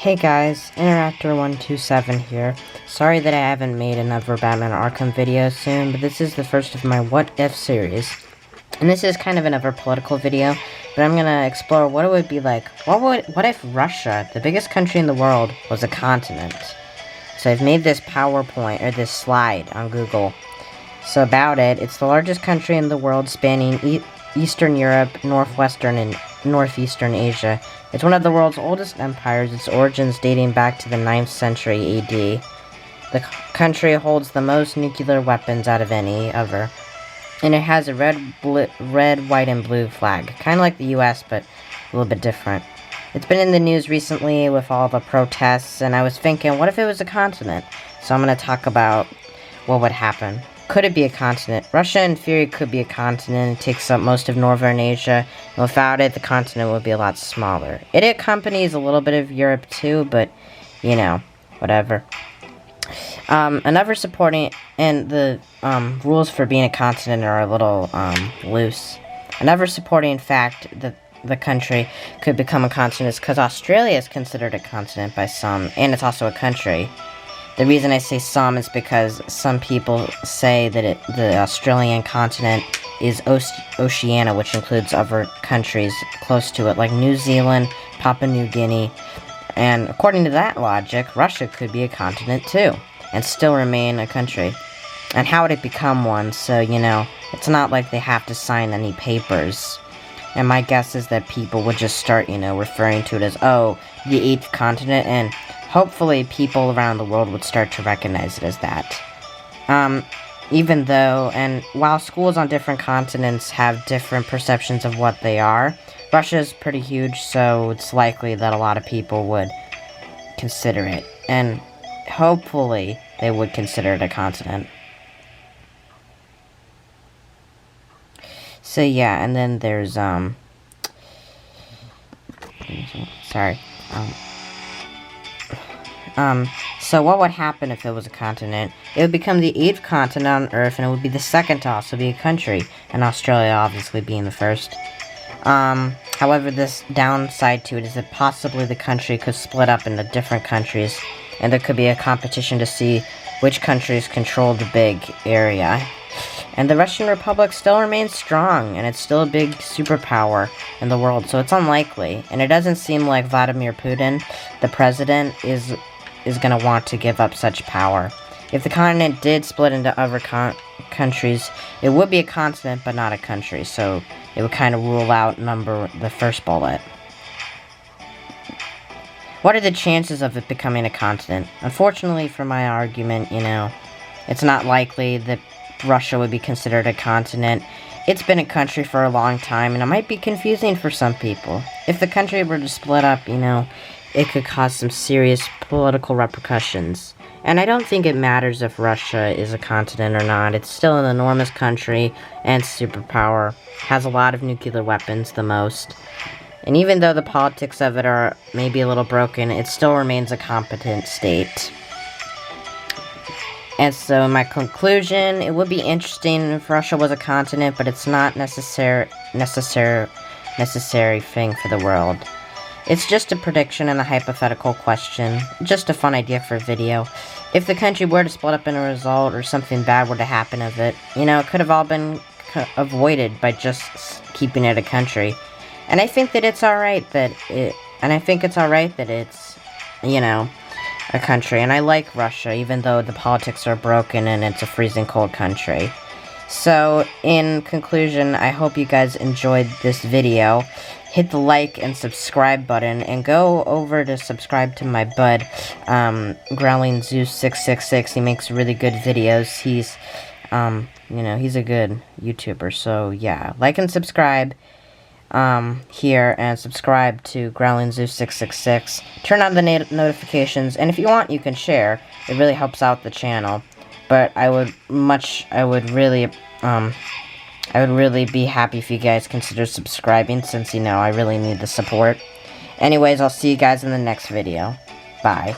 Hey guys, Interactor127 here. Sorry that I haven't made another Batman Arkham video soon, but this is the first of my What If series. And this is kind of another political video, but I'm gonna explore what it would be like. What if Russia, the biggest country in the world, was a continent? So I've made this PowerPoint, or this slide on Google. So about it, it's the largest country in the world, spanning Eastern Europe, Northwestern and Northeastern Asia. It's one of the world's oldest empires, its origins dating back to the 9th century AD. The country holds the most nuclear weapons out of any other. And it has a red, white, and blue flag. Kind of like the US, but a little bit different. It's been in the news recently with all the protests, and I was thinking, what if it was a continent? So I'm going to talk about what would happen. Could it be a continent? Russia, in theory, could be a continent. It takes up most of northern Asia, and without it, the continent would be a lot smaller. It accompanies a little bit of Europe, too, but, you know, whatever. Another supporting, and the rules for being a continent are a little loose. Another supporting fact that the country could become a continent is because Australia is considered a continent by some, and it's also a country. The reason I say some is because some people say that the Australian continent is Oceania, which includes other countries close to it, like New Zealand, Papua New Guinea, and according to that logic, Russia could be a continent too, and still remain a country. And how would it become one? So, you know, it's not like they have to sign any papers. And my guess is that people would just start, you know, referring to it as, oh, the 8th continent, and hopefully people around the world would start to recognize it as that. Even though, and while schools on different continents have different perceptions of what they are, Russia is pretty huge, so it's likely that a lot of people would consider it. And hopefully they would consider it a continent. So yeah, and then there's, so what would happen if it was a continent? It would become the 8th continent on Earth, and it would be the second to also be a country, and Australia obviously being the first. However, this downside to it is that possibly the country could split up into different countries, and there could be a competition to see which countries control the big area. And the Russian Republic still remains strong, and it's still a big superpower in the world, so it's unlikely. And it doesn't seem like Vladimir Putin, the president, is going to want to give up such power. If the continent did split into other countries, it would be a continent, but not a country, so it would kind of rule out the first bullet. What are the chances of it becoming a continent? Unfortunately for my argument, you know, it's not likely that Russia would be considered a continent. It's been a country for a long time, and it might be confusing for some people. If the country were to split up, you know, it could cause some serious political repercussions. And I don't think it matters if Russia is a continent or not. It's still an enormous country and superpower. Has a lot of nuclear weapons, the most. And even though the politics of it are maybe a little broken, it still remains a competent state. And so, in my conclusion, it would be interesting if Russia was a continent, but it's not necessary thing for the world. It's just a prediction and a hypothetical question, just a fun idea for a video. If the country were to split up in a result, or something bad were to happen of it, you know, it could have all been avoided by just keeping it a country. And I think that it's alright that it's, you know, a country, and I like Russia, even though the politics are broken and it's a freezing cold country. So, in conclusion, I hope you guys enjoyed this video. Hit the like and subscribe button, and go over to subscribe to my bud, Growling Zeus 666. He makes really good videos. He's, you know, he's a good YouTuber, so yeah. Like and subscribe here, and subscribe to Growling Zeus 666. Turn on the notifications, and if you want, you can share. It really helps out the channel. But I would really be happy if you guys consider subscribing, since, you know, I really need the support. Anyways, I'll see you guys in the next video. Bye.